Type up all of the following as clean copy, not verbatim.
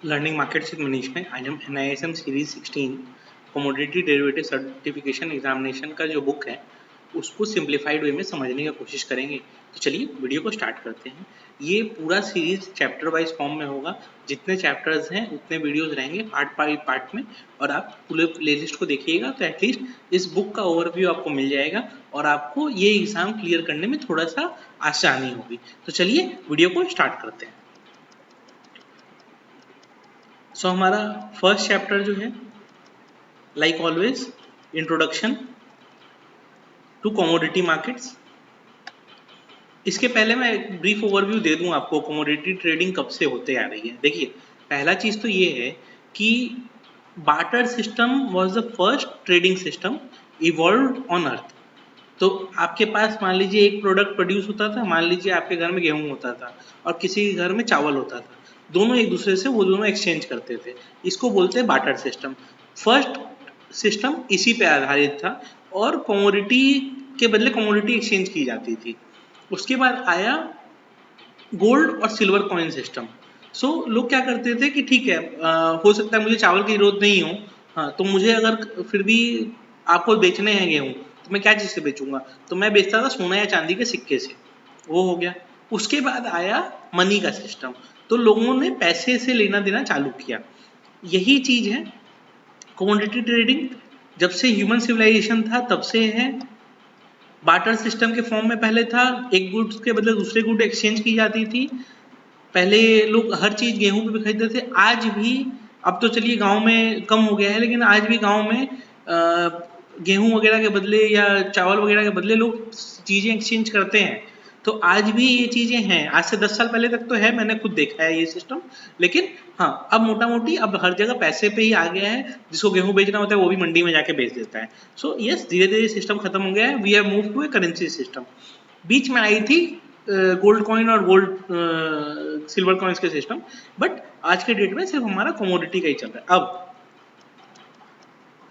Learning markets with Manish में आज हम NISM series 16 commodity derivative certification examination का जो बुक है उसको सिंप्लीफाइड वे में समझने की कोशिश करेंगे। तो चलिए वीडियो को स्टार्ट करते हैं। ये पूरा सीरीज चैप्टर वाइज फॉर्म में होगा, जितने चैप्टर्स हैं उतने वीडियोस रहेंगे पार्ट बाई पार्ट में, और आप पूरे प्लेलिस्ट को देखिएगा तो एटलीस्ट इस बुक का ओवरव्यू आपको मिल जाएगा और आपको ये एग्जाम क्लियर करने में थोड़ा सा आसानी होगी। तो चलिए वीडियो को स्टार्ट करते हैं। सो हमारा फर्स्ट चैप्टर जो है like always introduction to commodity markets. इसके पहले मैं एक ब्रीफ ओवरव्यू दे दूं आपको कमोडिटी ट्रेडिंग कब से होते आ रही है। देखिए, पहला चीज तो ये है कि barter system was the first trading system evolved on earth. तो आपके पास मान लीजिए एक प्रोडक्ट प्रोड्यूस होता था, मान लीजिए आपके घर में गेहूं होता था और किसी के घर में चावल होता था, दोनों एक दूसरे से वो दोनों एक्सचेंज करते थे। इसको बोलते हैं बार्टर सिस्टम। फर्स्ट सिस्टम इसी पे आधारित था और कमोडिटी के बदले कमोडिटी एक्सचेंज की जाती थी। उसके बाद आया गोल्ड और सिल्वर कॉइन सिस्टम। सो लोग क्या करते थे कि ठीक है, हो सकता है मुझे चावल की जरूरत नहीं हो, हाँ, तो मुझे अगर फिर भी आपको बेचने हैं गेहूं तो मैं क्या चीज से बेचूंगा, तो मैं बेचता था सोना या चांदी के सिक्के से। वो हो गया। उसके बाद आया मनी का सिस्टम, तो लोगों ने पैसे से लेना देना चालू किया। यही चीज है कमोडिटी ट्रेडिंग। जब से ह्यूमन सिविलाइजेशन था तब से है। बार्टर सिस्टम के फॉर्म में पहले था, एक गुड्स के बदले दूसरे गुड एक्सचेंज की जाती थी। पहले लोग हर चीज गेहूं पे भी खरीदते थे। आज भी, अब तो चलिए गांव में कम हो गया है, लेकिन आज भी गांव में गेहूं वगैरह के बदले या चावल वगैरह के बदले लोग चीजें एक्सचेंज करते हैं। तो आज भी ये चीजें हैं। आज से 10 साल पहले तक तो है, मैंने खुद देखा है ये सिस्टम। लेकिन हाँ, अब मोटा मोटी अब हर जगह पैसे पे ही आ गया है। जिसको गेहूं बेचना होता है वो भी मंडी में जाके बेच देता है। सो यस, धीरे धीरे सिस्टम खत्म हो गया है। We have move to a currency system. बीच में आई थी गोल्ड कॉइन और गोल्ड सिल्वर कॉइन्स के सिस्टम, बट आज के डेट में सिर्फ हमारा कमोडिटी का ही चल रहा है। अब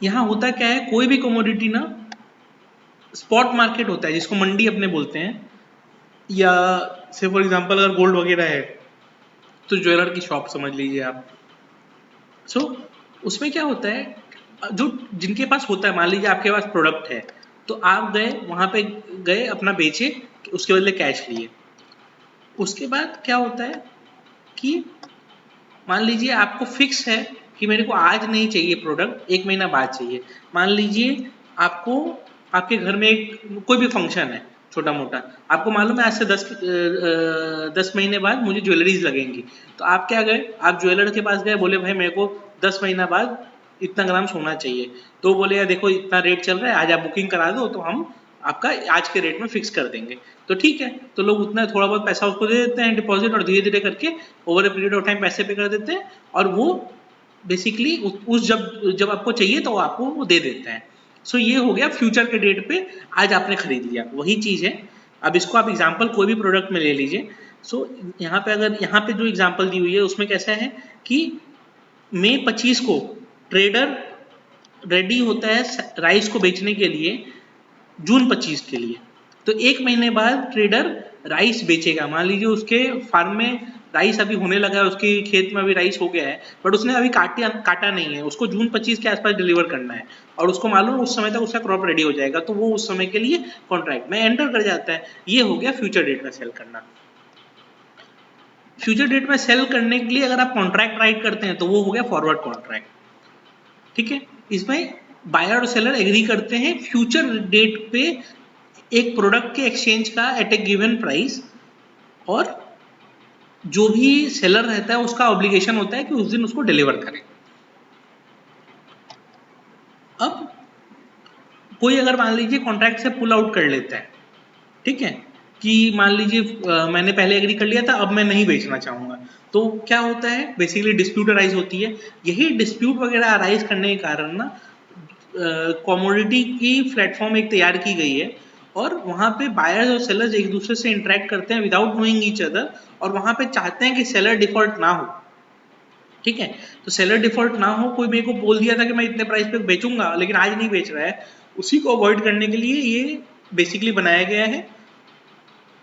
यहाँ होता क्या है, कोई भी कमोडिटी ना स्पॉट मार्केट होता है जिसको मंडी अपने बोलते हैं, या से फॉर एग्जांपल अगर गोल्ड वगैरह है तो ज्वेलर की शॉप समझ लीजिए आप। सो उसमें क्या होता है, जो जिनके पास होता है, मान लीजिए आपके पास प्रोडक्ट है तो आप गए वहां पे, गए अपना बेचे, उसके बदले कैश लिए। उसके बाद क्या होता है कि मान लीजिए आपको फिक्स है कि मेरे को आज नहीं चाहिए प्रोडक्ट, एक महीना बाद चाहिए। मान लीजिए आपको, आपके घर में एक कोई भी फंक्शन है छोटा मोटा, आपको मालूम है आज से 10 महीने बाद मुझे ज्वेलरीज लगेंगी। तो आप क्या गए, आप ज्वेलर के पास गए, बोले भाई मेरे को 10 महीना बाद इतना ग्राम सोना चाहिए। तो बोले यार देखो इतना रेट चल रहा है, आज आप बुकिंग करा दो तो हम आपका आज के रेट में फिक्स कर देंगे। तो ठीक है, तो लोग उतना थोड़ा बहुत पैसा उसको दे देते हैं डिपॉजिट, और धीरे धीरे करके over a period of time पैसे पे कर देते हैं, और वो बेसिकली उस जब जब आपको चाहिए तो आपको वो दे देते हैं। सो ये हो गया फ्यूचर के डेट पे आज आपने खरीद लिया, वही चीज है। अब इसको आप एग्जांपल कोई भी प्रोडक्ट में ले लीजिए। सो यहाँ पे अगर यहाँ पे जो एग्जांपल दी हुई है उसमें कैसा है कि मई 25 को ट्रेडर रेडी होता है राइस को बेचने के लिए जून 25 के लिए। तो एक महीने बाद ट्रेडर राइस बेचेगा। मान लीजिए उसके फार्म में राइस अभी होने लगा है, उसके खेत में अभी राइस हो गया है, बट उसने अभी काटा नहीं है, उसको जून 25 के आसपास डिलीवर करना है, और उसको मालूम है उस समय तक उसका क्रॉप रेडी हो जाएगा, तो वो उस समय के लिए कॉन्ट्रैक्ट में एंटर कर जाता है। ये हो गया फ्यूचर डेट में सेल करना। फ्यूचर डेट में सेल करने के लिए अगर आप कॉन्ट्रैक्ट राइट करते हैं तो वो हो गया फॉरवर्ड कॉन्ट्रैक्ट। ठीक है, इसमें बायर और सेलर एग्री करते हैं फ्यूचर डेट पे एक प्रोडक्ट के एक्सचेंज का एट ए गिवन प्राइस, और जो भी सेलर रहता है उसका ऑब्लिगेशन होता है कि उस दिन उसको डिलीवर करें। अब कोई अगर मान लीजिए कॉन्ट्रैक्ट से पुल आउट कर लेता है, ठीक है, कि मान लीजिए मैंने पहले एग्री कर लिया था, अब मैं नहीं बेचना चाहूंगा, तो क्या होता है बेसिकली डिस्प्यूट अराइज होती है। यही डिस्प्यूट वगैरह अराइज करने के कारण ना कमोडिटी की प्लेटफॉर्म एक तैयार की गई है, और वहां पे बायर्स और सेलर्स एक दूसरे से इंटरेक्ट करते हैं विदाउट नोइंग ईच अदर, और वहां पे चाहते हैं कि सेलर डिफॉल्ट ना हो। ठीक है, तो सेलर डिफॉल्ट ना हो, कोई मेरे को बोल दिया था कि मैं इतने प्राइस पे बेचूंगा लेकिन आज नहीं बेच रहा है, उसी को अवॉइड करने के लिए ये बेसिकली बनाया गया है,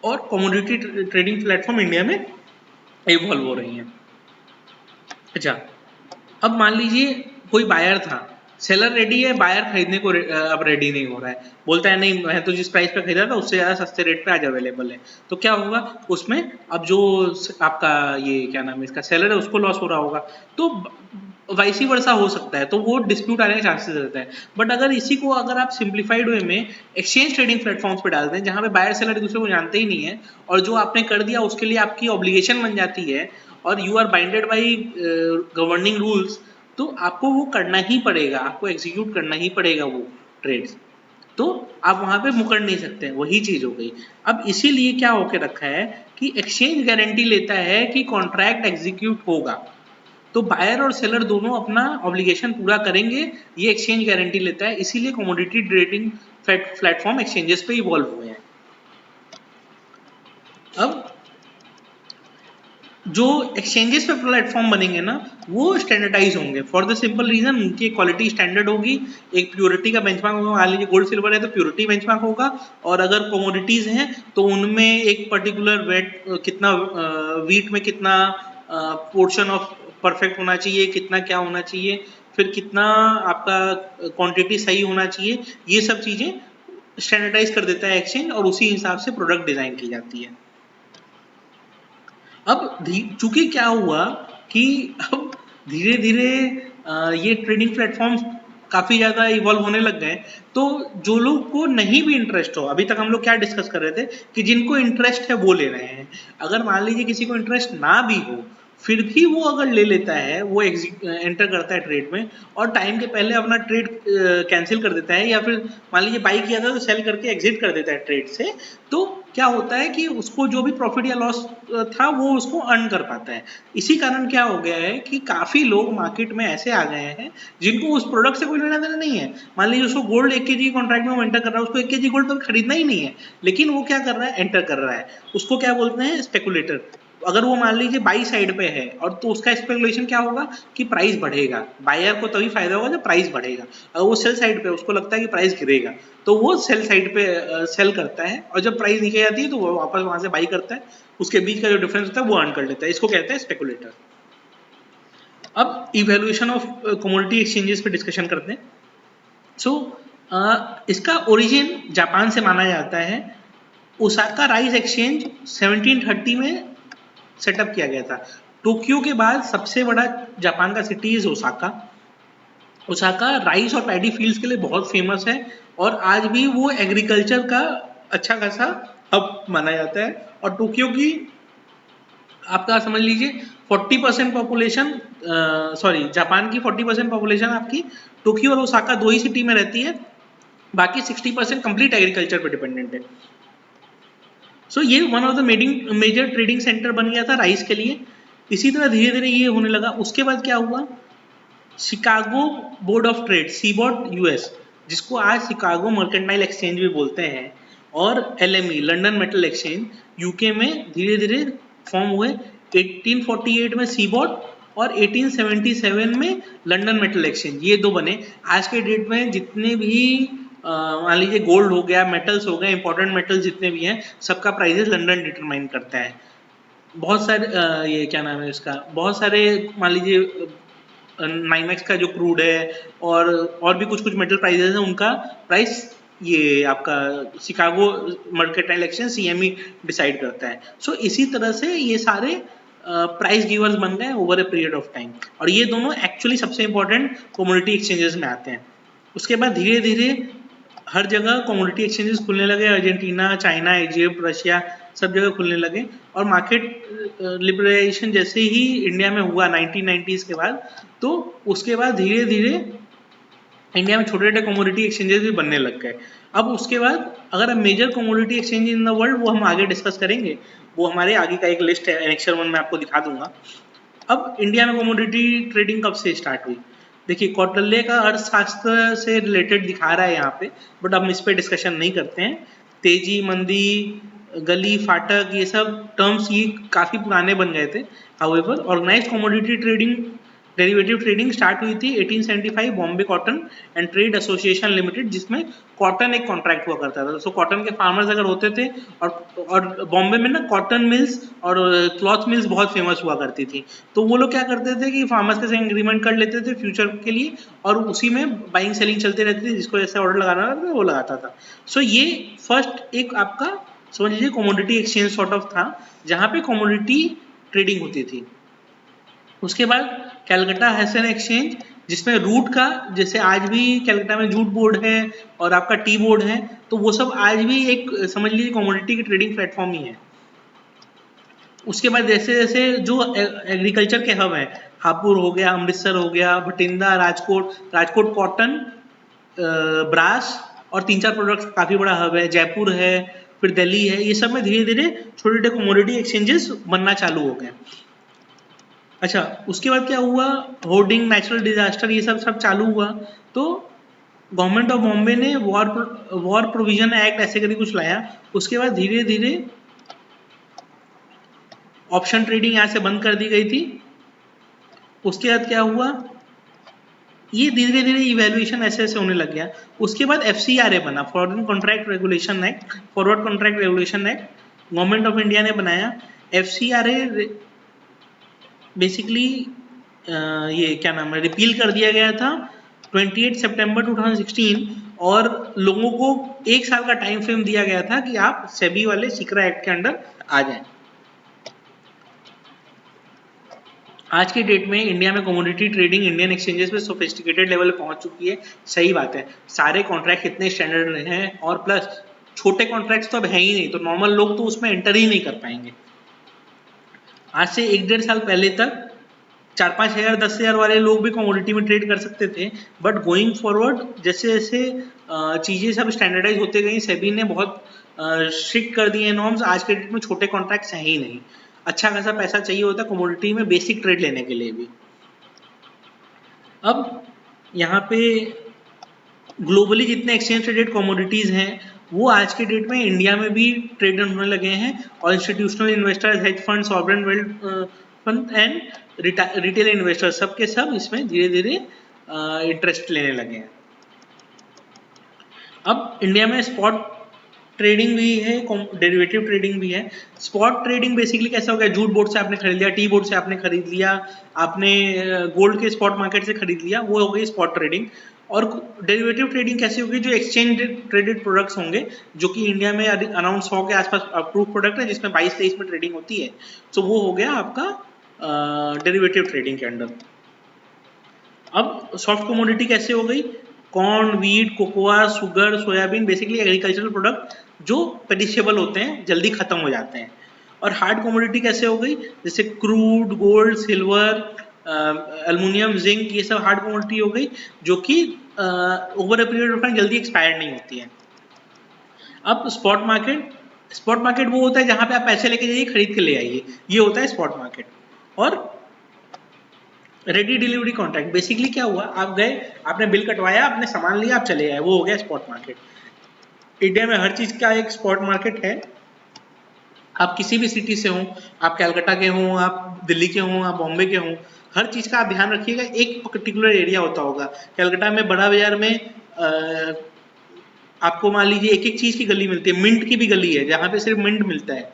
और कमोडिटी ट्रेडिंग प्लेटफॉर्म इंडिया में इवॉल्व हो रही हैं। अच्छा, अब मान लीजिए कोई बायर था, सेलर रेडी है, बायर खरीदने को अब रेडी नहीं हो रहा है, बोलता है नहीं मैं तो जिस प्राइस पे खरीदा था उससे ज़्यादा सस्ते रेट पे आज अवेलेबल है। तो क्या होगा उसमें, अब जो आपका ये क्या नाम है इसका सेलर है उसको लॉस हो रहा होगा, तो वाइसी वर्सा हो सकता है, तो वो डिस्प्यूट आने के चांसेस रहता है। बट अगर इसी को अगर आप सिंप्लीफाइड वे में एक्सचेंज ट्रेडिंग प्लेटफॉर्म्स पे डालते हैं जहाँ पे बायर सेलर एक दूसरे को जानते ही नहीं है, और जो आपने कर दिया उसके लिए आपकी ऑब्लिगेशन बन जाती है और you are binded by governing rules, तो आपको वो करना ही पड़ेगा, आपको एग्जीक्यूट करना ही पड़ेगा वो ट्रेड्स, तो आप वहां पे मुकर नहीं सकते, वही चीज हो गई। अब इसीलिए क्या होके रखा है कि एक्सचेंज गारंटी लेता है कि कॉन्ट्रैक्ट एग्जीक्यूट होगा, तो बायर और सेलर दोनों अपना ऑब्लिगेशन पूरा करेंगे, ये एक्सचेंज गारंटी लेता है, इसीलिए कमोडिटी ट्रेडिंग प्लेटफॉर्म एक्सचेंजेस पे इवॉल्व हुए हैं। अब जो एक्सचेंजेस पे प्लेटफॉर्म बनेंगे ना वो स्टैंडर्डाइज होंगे फॉर द सिंपल रीजन उनकी क्वालिटी स्टैंडर्ड होगी, एक प्योरिटी का बेंचमार्क होगा, मान लीजिए गोल्ड सिल्वर है तो प्योरिटी बेंचमार्क होगा, और अगर कमोडिटीज हैं तो उनमें एक पर्टिकुलर वेट कितना वीट में कितना पोर्शन ऑफ परफेक्ट होना चाहिए, कितना क्या होना चाहिए, फिर कितना आपका क्वांटिटी सही होना चाहिए, ये सब चीजें स्टैंडर्डाइज कर देता है एक्सचेंज और उसी हिसाब से प्रोडक्ट डिजाइन की जाती है। अब चूंकि क्या हुआ कि अब धीरे धीरे ये ट्रेडिंग प्लेटफॉर्म्स काफी ज्यादा इवॉल्व होने लग गए, तो जो लोग को नहीं भी इंटरेस्ट हो, अभी तक हम लोग क्या डिस्कस कर रहे थे कि जिनको इंटरेस्ट है वो ले रहे हैं, अगर मान लीजिए किसी को इंटरेस्ट ना भी हो फिर भी वो अगर ले लेता है, वो एंटर करता है ट्रेड में और टाइम के पहले अपना ट्रेड कैंसिल कर देता है, या फिर मान लीजिए बाई किया था तो सेल करके एग्जिट कर देता है ट्रेड से, तो क्या होता है कि उसको जो भी प्रॉफिट या लॉस था वो उसको अर्न कर पाता है। इसी कारण क्या हो गया है कि काफी लोग मार्केट में ऐसे आ गए हैं जिनको उस प्रोडक्ट से कोई लेना देना नहीं है। मान लीजिए उसको गोल्ड 1 kg कॉन्ट्रैक्ट में वो एंटर कर रहा है, उसको 1 kg गोल्ड तो खरीदना ही नहीं है, लेकिन वो क्या कर रहा है, एंटर कर रहा है, उसको क्या बोलते हैं, स्पेकुलेटर। अगर वो मान लीजिए बाई साइड पे है और तो उसका स्पेकुलेशन क्या होगा कि प्राइस बढ़ेगा, बायर को तभी फायदा होगा जब प्राइस बढ़ेगा, अगर वो सेल साइड पे उसको लगता है कि प्राइस गिरेगा तो वो सेल साइड पे सेल करता है, और जब प्राइस नीचे जाती है तो वो वापस वहां से बाई करता है, उसके बीच का जो डिफरेंस होता है वो अर्न कर लेता है, इसको कहते हैं स्पेकुलेटर। अब इवेल्युएशन ऑफ कमोडिटी एक्सचेंजेस पे डिस्कशन करते हैं। सो इसका ओरिजिन जापान से माना जाता है। ओसाका राइस एक्सचेंज 1730 में सेटअप किया गया था। टोक्यो के बाद सबसे बड़ा जापान का city is Osaka. Osaka rice और पैडी फील्ड्स के लिए बहुत फेमस है और आज भी वो एग्रीकल्चर का अच्छा खासा हब माना जाता है। और टोक्यो की आपका समझ लीजिए 40% पॉपुलेशन, सॉरी जापान की 40% पॉपुलेशन आपकी टोक्यो और ओसाका दो ही सिटी में रहती है, बाकी 60% कंप्लीट एग्रीकल्चर पर डिपेंडेंट है। सो ये one of the major trading centre बन गया था राइस के लिए। इसी तरह धीरे धीरे ये होने लगा। उसके बाद क्या हुआ, Chicago Board of Trade CBOT US, जिसको आज शिकागो मर्केंटाइल एक्सचेंज भी बोलते हैं, और LME London Metal Exchange UK में धीरे धीरे फॉर्म हुए। 1848 में सीबॉट और 1877 में लंदन मेटल एक्सचेंज, ये दो बने। आज के डेट में जितने भी मान लीजिए गोल्ड हो गया, मेटल्स हो गए, इंपॉर्टेंट मेटल्स जितने भी हैं, सबका प्राइजेस लंदन डिटरमाइन करता है। बहुत सारे ये क्या नाम है इसका, बहुत सारे मान लीजिए नाइमेक्स का जो क्रूड है और भी कुछ कुछ मेटल प्राइजेस हैं, उनका प्राइस ये आपका Chicago Mercantile exchange CME decide करता है। सो इसी तरह से ये सारे प्राइस गिवर्स बन गए over a period of time, और ये दोनों एक्चुअली सबसे इंपॉर्टेंट कमोडिटी एक्सचेंजेस में आते हैं। उसके बाद धीरे धीरे हर जगह कमोडिटी एक्सचेंजेस खुलने लगे, अर्जेंटीना, चाइना, इजिप्ट, रशिया, सब जगह खुलने लगे। और मार्केट लिबरलाइजेशन जैसे ही इंडिया में हुआ 1990s के बाद, तो उसके बाद धीरे धीरे इंडिया में छोटे छोटे कमोडिटी एक्सचेंजेस भी बनने लग गए। अब उसके बाद अगर major commodity exchange in the world, वो हम आगे डिस्कस करेंगे, वो हमारे आगे का एक लिस्ट है, एनेक्सर 1 में आपको दिखा दूंगा। अब इंडिया में कमोडिटी ट्रेडिंग कब से स्टार्ट हुई, देखिए कौटिल्य का अर्थशास्त्र से रिलेटेड दिखा रहा है यहाँ पे, बट हम इस पे डिस्कशन नहीं करते हैं। तेजी, मंदी, गली, फाटक, ये सब टर्म्स ये काफी पुराने बन गए थे। However organised commodity trading derivative trading start हुई थी 1875 Bombay cotton and trade association limited, जिसमें कॉटन एक कॉन्ट्रैक्ट हुआ करता था। सो कॉटन के फार्मर्स अगर होते थे, और बॉम्बे में ना कॉटन मिल्स और क्लॉथ मिल्स बहुत फेमस हुआ करती थी, तो वो लोग क्या करते थे कि फार्मर्स के साथ एग्रीमेंट कर लेते थे फ्यूचर के लिए, और उसी में बाइंग सेलिंग चलती रहती थी, जिसको जैसे ऑर्डर लगाना था वो लगाता था। सो ये फर्स्ट एक आपका समझ लीजिए कमोडिटी एक्सचेंज सॉर्ट ऑफ था, जहाँ पे कमोडिटी ट्रेडिंग होती थी। उसके बाद कैलकाटा हैसन एक्सचेंज, जिसमें रूट का, जैसे आज भी कैलकाटा में जूट बोर्ड है और आपका टी बोर्ड है, तो वो सब आज भी एक समझ लीजिए कमोडिटी की ट्रेडिंग प्लेटफॉर्म ही है। उसके बाद जैसे जैसे जो एग्रीकल्चर के हब हैं, हापुड़ हो गया, अमृतसर हो गया, भटिंडा, राजकोट कॉटन, ब्रास और 3-4 प्रोडक्ट्स काफ़ी बड़ा हब है, जयपुर है, फिर दिल्ली है, ये सब में धीरे धीरे छोटे छोटे कमोडिटी एक्सचेंजेस बनना चालू हो गए। अच्छा, उसके बाद क्या हुआ, होर्डिंग, नेचुरल डिजास्टर, ये सब चालू हुआ, तो गवर्नमेंट ऑफ बॉम्बे ने वॉर प्रोविजन एक्ट ऐसे करके कुछ लाया। उसके बाद धीरे धीरे ऑप्शन ट्रेडिंग यहाँ से बंद कर दी गई थी। उसके बाद क्या हुआ, ये धीरे धीरे इवेल्युएशन ऐसे ऐसे होने लग गया। उसके बाद FCRA बना, foreign contract regulation act, forward contract regulation act government of India ने बनाया। FCRA बेसिकली ये क्या नाम है, रिपील कर दिया गया था 28 सितंबर 2016, और लोगों को 1 साल का टाइम फ्रेम दिया गया था कि आप सेबी वाले सीक्रा एक्ट के अंडर आ जाएं। आज के डेट में इंडिया में कमोडिटी ट्रेडिंग इंडियन एक्सचेंजेस पे सोफिस्टिकेटेड लेवल पे पहुंच चुकी है। सही बात है, सारे कॉन्ट्रैक्ट इतने स्टैंडर्ड हैं, और प्लस छोटे कॉन्ट्रैक्ट्स तो अब है ही नहीं, तो नॉर्मल लोग तो उसमें एंटर ही नहीं कर पाएंगे। आज से 1-1.5 साल पहले तक 4-5 हज़ार 10 हज़ार वाले लोग भी कमोडिटी में ट्रेड कर सकते थे, बट गोइंग फॉरवर्ड जैसे जैसे चीज़ें सब स्टैंडर्डाइज होते गई, सेबी ने बहुत स्ट्रिक्ट कर दिए नॉर्म्स। आज के डेट में छोटे कॉन्ट्रैक्ट्स हैं ही नहीं, अच्छा खासा पैसा चाहिए होता है कमोडिटी में बेसिक ट्रेड लेने के लिए भी। अब यहाँ पे ग्लोबली जितने एक्सचेंज ट्रेडेड कमोडिटीज़ हैं, वो आज के डेट में इंडिया में भी ट्रेड होने लगे हैं, और institutional investors, hedge fund, sovereign wealth fund and retail investor सब के सब इसमें धीरे धीरे इंटरेस्ट लेने लगे हैं। अब इंडिया में स्पॉट ट्रेडिंग भी है, डेरिवेटिव ट्रेडिंग भी है। स्पॉट ट्रेडिंग बेसिकली कैसा हो गया, जूट बोर्ड से आपने खरीद लिया, टी बोर्ड से आपने खरीद लिया, आपने गोल्ड के स्पॉट मार्केट से खरीद लिया, वो हो गई स्पॉट ट्रेडिंग। और डेरिवेटिव ट्रेडिंग कैसी होगी, जो एक्सचेंज ट्रेडेड प्रोडक्ट्स होंगे, जो कि इंडिया में अराउंड 100 के आसपास अप्रूव प्रोडक्ट है, जिसमें 22-23 में ट्रेडिंग होती है, तो वो हो गया आपका डेरिवेटिव ट्रेडिंग के अंडर। अब सॉफ्ट कमोडिटी कैसे हो गई, corn, wheat, cocoa, sugar, soybean, basically agricultural product जो पेरिशेबल होते हैं, जल्दी खत्म हो जाते हैं। और हार्ड कमोडिटी कैसे हो गई, जैसे crude, gold, silver, aluminium, zinc, ये सब हार्ड कमोडिटी हो गई, जो कि over a period of time जल्दी एक्सपायर नहीं होती है। अब स्पॉट मार्केट वो होता है जहां पे आप पैसे लेके जाइए, खरीद के ले आइए, ये होता है स्पॉट मार्केट। और रेडी डिलीवरी कॉन्ट्रैक्ट, बेसिकली क्या हुआ, आप गए, आपने बिल कटवाया, आपने सामान लिया, आप चले आए, वो हो गया स्पॉट मार्केट। इंडिया में हर चीज का एक स्पॉट मार्केट है। आप किसी भी सिटी से हों, आप कैलकाटा के हों, आप दिल्ली के हों, आप बॉम्बे के हों, हर चीज का आप ध्यान रखिएगा, एक पर्टिकुलर एरिया होता होगा। कैलकाटा में बड़ा बाजार में आपको मान लीजिए एक एक चीज की गली मिलती है, मिंट की भी गली है जहाँ पे सिर्फ मिंट मिलता है,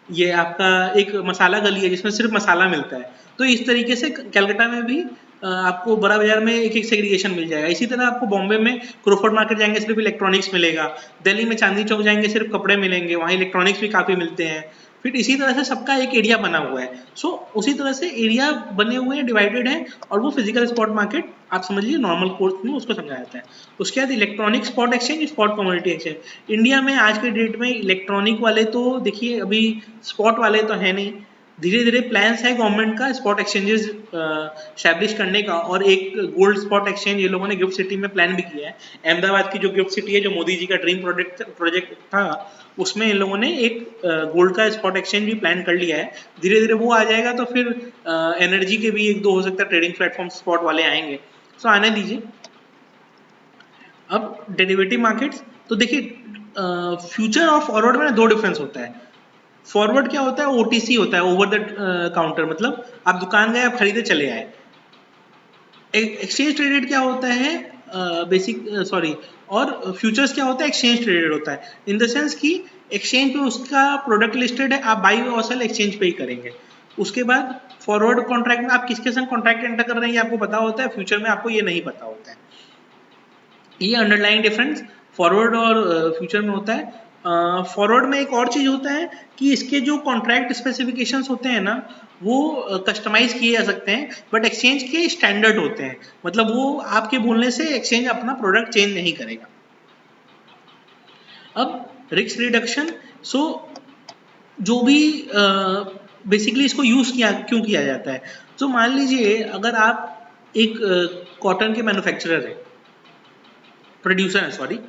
ये आपका एक मसाला गली है जिसमें सिर्फ मसाला मिलता है। तो इस तरीके से कैलकाटा में भी आपको बड़ा बाजार में एक एक सेग्रीगेशन मिल जाएगा। इसी तरह आपको बॉम्बे में क्रोफर्ड मार्केट जाएंगे सिर्फ इलेक्ट्रॉनिक्स मिलेगा, दिल्ली में चांदनी चौक जाएंगे सिर्फ कपड़े मिलेंगे, वहाँ इलेक्ट्रॉनिक्स भी काफ़ी मिलते हैं। फिर इसी तरह से सबका एक एरिया बना हुआ है। सो उसी तरह से एरिया बने हुए हैं, डिवाइडेड है, और वो फिजिकल स्पॉट मार्केट आप समझ लीजिए नॉर्मल कोर्स में उसको समझाया जाता है। उसके बाद electronic spot exchange, spot commodity exchange. India में आज के डेट में इलेक्ट्रॉनिक वाले तो देखिए अभी स्पॉट वाले तो है नहीं, धीरे धीरे प्लान्स है गवर्नमेंट का स्पॉट एक्सचेंजेस स्टैब्लिश करने का, और एक गोल्ड स्पॉट एक्सचेंज ये लोगों ने गिफ्ट सिटी में प्लान भी किया है। अहमदाबाद की जो गिफ्ट सिटी है, जो मोदी जी का ड्रीम प्रोजेक्ट था, उसमें इन लोगों ने एक गोल्ड का स्पॉट एक्सचेंज भी प्लान कर लिया है। धीरे धीरे वो आ जाएगा तो फिर एनर्जी के भी 1-2 हो सकता है ट्रेडिंग प्लेटफॉर्म स्पॉट वाले आएंगे, सो आने दीजिए। अब डेरिवेटिव मार्केट्स तो देखिए, फ्यूचर और फॉरवर्ड में 2 डिफरेंस होता है। फॉरवर्ड क्या होता है, OTC होता है, ओवर द काउंटर, मतलब आप दुकान गए, आप खरीदे चले आए। एक्सचेंज ट्रेडेड क्या होता है, बेसिक सॉरी, और फ्यूचर्स क्या होता है, एक्सचेंज ट्रेडेड होता है इन द सेंस कि एक्सचेंज पे उसका प्रोडक्ट लिस्टेड है, आप बाई और सेल एक्सचेंज पे ही करेंगे। उसके बाद फॉरवर्ड कॉन्ट्रैक्ट में आप किसके संग कॉन्ट्रैक्ट एंटर कर रहे हैं ये आपको पता होता है, फ्यूचर में आपको ये नहीं पता होता है। ये अंडरलाइन डिफरेंस फॉरवर्ड और फ्यूचर में होता है। फॉरवर्ड में एक और चीज होता है कि इसके जो कॉन्ट्रैक्ट स्पेसिफिकेशंस होते हैं ना वो कस्टमाइज किए जा सकते हैं, बट एक्सचेंज के स्टैंडर्ड होते हैं, मतलब वो आपके बोलने से एक्सचेंज अपना प्रोडक्ट चेंज नहीं करेगा। अब रिस्क रिडक्शन, सो जो भी बेसिकली इसको यूज क्यों किया जाता है, तो मान लीजिए अगर आप एक कॉटन के मैन्युफैक्चरर है, प्रोड्यूसर है सॉरी,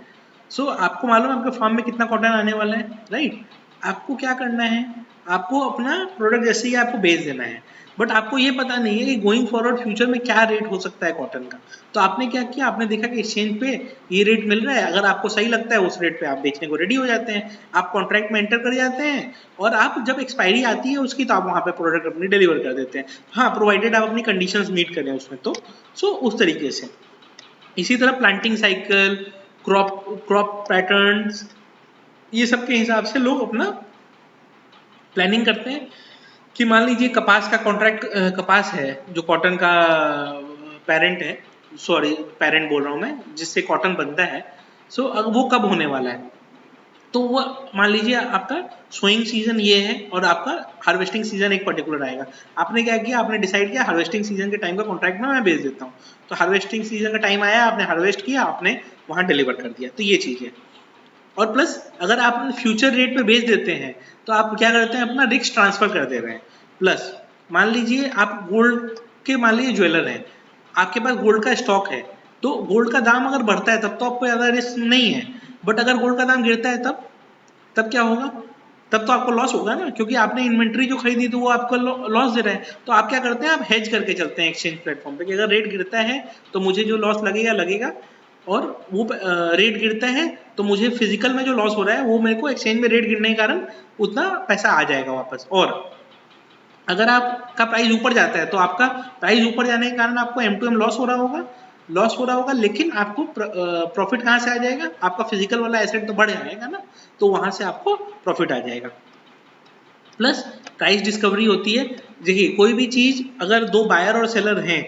सो आपको मालूम है आपके फार्म में कितना कॉटन आने वाला है, राइट। आपको क्या करना है, आपको अपना प्रोडक्ट जैसे ही आपको बेच देना है, बट आपको ये पता नहीं है कि गोइंग फॉरवर्ड फ्यूचर में क्या रेट हो सकता है कॉटन का। तो आपने क्या किया, आपने देखा कि एक्सचेंज पे ये रेट मिल रहा है, अगर आपको सही लगता है उस रेट पे आप बेचने को रेडी हो जाते हैं, आप कॉन्ट्रैक्ट में एंटर कर जाते हैं, और आप जब एक्सपायरी आती है उसकी तो आप वहाँ पे प्रोडक्ट अपनी डिलीवर कर देते हैं, हाँ प्रोवाइडेड आप अपनी कंडीशंस मीट करें उसमें, तो सो उस तरीके से। इसी तरह प्लांटिंग साइकिल, क्रॉप पैटर्न्स, ये सब के हिसाब से लोग अपना प्लानिंग करते हैं कि मान लीजिए कपास का कॉन्ट्रैक्ट, कपास है जो कॉटन का पेरेंट है, सॉरी पेरेंट बोल रहा हूँ मैं, जिससे कॉटन बनता है, सो अब वो कब होने वाला है, तो वो मान लीजिए आपका सोइंग सीजन ये है और आपका हार्वेस्टिंग सीजन एक पर्टिकुलर आएगा। आपने क्या किया, आपने डिसाइड किया हार्वेस्टिंग सीजन के टाइम का कॉन्ट्रैक्ट में मैं बेच देता हूँ, तो हार्वेस्टिंग सीजन का टाइम आया, आपने हार्वेस्ट किया, आपने वहां डिलीवर कर दिया, तो ये चीज है। और प्लस अगर आप फ्यूचर रेट पे बेच देते हैं तो आप क्या करते हैं, अपना रिस्क ट्रांसफर कर दे रहे हैं। प्लस मान लीजिए आप गोल्ड के मान लीजिए ज्वेलर हैं, आपके पास गोल्ड का स्टॉक है, तो गोल्ड का दाम अगर बढ़ता है तब तो आपको ज्यादा रिस्क नहीं है, बट अगर गोल्ड का दाम गिरता है तब क्या होगा, तब तो आपको लॉस होगा ना, क्योंकि आपने इन्वेंट्री जो खरीदी तो वो आपको लॉस दे रहा है। तो आप क्या करते हैं, आप हेज करके चलते हैं एक्सचेंज प्लेटफॉर्म पे कि अगर रेट गिरता है तो मुझे जो लॉस लगेगा लगेगा, और वो रेट गिरता है तो मुझे फिजिकल में जो लॉस हो रहा है वो मेरे को एक्सचेंज में रेट गिरने के कारण उतना पैसा आ जाएगा वापस। और अगर आपका प्राइस ऊपर जाता है तो आपका प्राइस ऊपर जाने के कारण आपको M2M लॉस हो रहा होगा, लेकिन आपको प्रॉफिट कहाँ से आ जाएगा, आपका फिजिकल वाला एसेट तो बढ़ जाएगा ना, तो वहां से आपको प्रॉफिट आ जाएगा। प्लस प्राइस डिस्कवरी होती है। देखिए कोई भी चीज अगर दो बायर और सेलर हैं,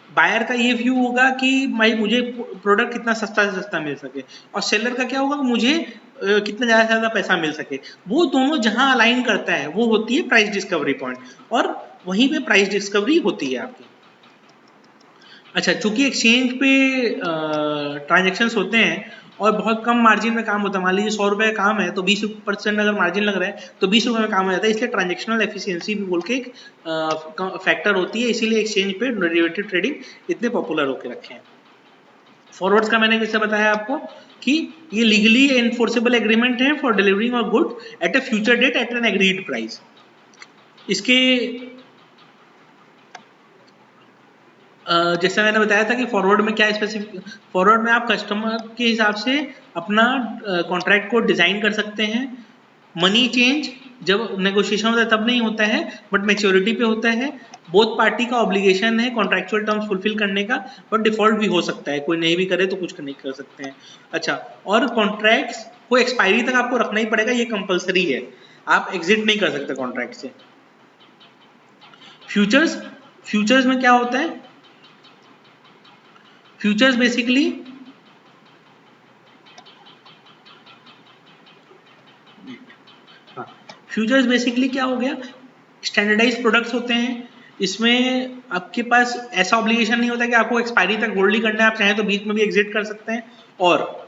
बायर का ये व्यू होगा कि भाई मुझे प्रोडक्ट कितना सस्ता से सस्ता मिल सके, और सेलर का क्या होगा कि मुझे कितना ज़्यादा से ज़्यादा पैसा मिल सके। वो दोनों जहां अलाइन करता है वो होती है प्राइस डिस्कवरी पॉइंट, और वहीं पे प्राइस डिस्कवरी होती है आपकी। अच्छा, चूंकि एक्सचेंज पे ट्रांजेक्शन्स होते हैं और बहुत कम मार्जिन में काम होता है, मान लीजिए 100 रुपये का काम है तो 20% अगर मार्जिन लग रहा है तो 20 रुपये में काम हो जाता है, इसलिए ट्रांजेक्शनल एफिशिएंसी भी बोल के एक फैक्टर होती है, इसीलिए एक्सचेंज पे डेरिवेटिव ट्रेडिंग इतने पॉपुलर होकर रखे हैं। फॉरवर्ड्स का मैंने जैसे बताया आपको कि ये लीगली एनफोर्सेबल एग्रीमेंट है for delivering of good at a future date at an agreed price. इसके जैसे मैंने बताया था कि फॉरवर्ड में क्या स्पेसिफिक, फॉरवर्ड में आप कस्टमर के हिसाब से अपना कॉन्ट्रैक्ट को डिजाइन कर सकते हैं। मनी चेंज जब नेगोशिएशन होता है तब नहीं होता है, बट मैच्योरिटी पे होता है। बोथ पार्टी का ऑब्लिगेशन है कॉन्ट्रैक्चुअल टर्म्स फुलफिल करने का, बट डिफॉल्ट भी हो सकता है, कोई नहीं भी करे तो कुछ नहीं कर सकते हैं। अच्छा, और कॉन्ट्रैक्ट्स को एक्सपायरी तक आपको रखना ही पड़ेगा, ये कंपलसरी है, आप एग्जिट नहीं कर सकते कॉन्ट्रैक्ट से। फ्यूचर्स, फ्यूचर्स में क्या होता है, फ्यूचर्स बेसिकली फ्यूचर्स बेसिकली क्या हो गया, स्टैंडर्डाइज प्रोडक्ट्स होते हैं। इसमें आपके पास ऐसा ऑब्लिगेशन नहीं होता कि आपको एक्सपायरी तक होल्ड ही करना है, आप चाहें तो बीच में भी एग्जिट कर सकते हैं। और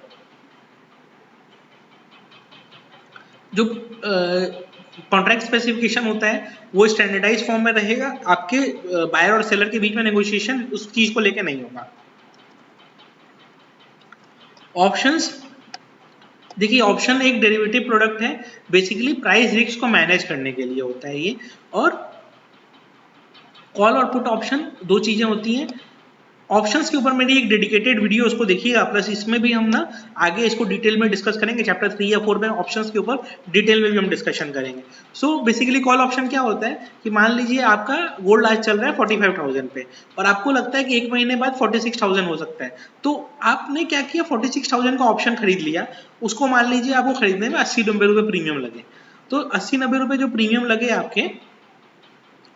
जो कॉन्ट्रैक्ट स्पेसिफिकेशन होता है वो स्टैंडर्डाइज फॉर्म में रहेगा, आपके बायर और सेलर के बीच में नेगोशिएशन उस चीज को लेकर नहीं होगा। ऑप्शंस, देखिए ऑप्शन एक डेरिवेटिव प्रोडक्ट है, बेसिकली प्राइस रिस्क को मैनेज करने के लिए होता है ये। और कॉल और पुट ऑप्शन दो चीजें होती हैं, ऑप्शंस के ऊपर मेरी एक डेडिकेटेड वीडियो उसको देखिएगा, प्लस इसमें भी हम ना आगे इसको डिटेल में डिस्कस करेंगे, चैप्टर 3 या 4 में ऑप्शंस के ऊपर डिटेल में भी हम डिस्कशन करेंगे। सो बेसिकली कॉल ऑप्शन क्या होता है कि मान लीजिए आपका गोल्ड आज चल रहा है 45,000 पे और आपको लगता है कि एक महीने बाद 46,000 हो सकता है, तो आपने क्या किया 46,000 का ऑप्शन खरीद लिया। उसको मान लीजिए आपको खरीदने में 80-90 रुपये प्रीमियम लगे, तो 80-90 रुपये जो प्रीमियम लगे आपके,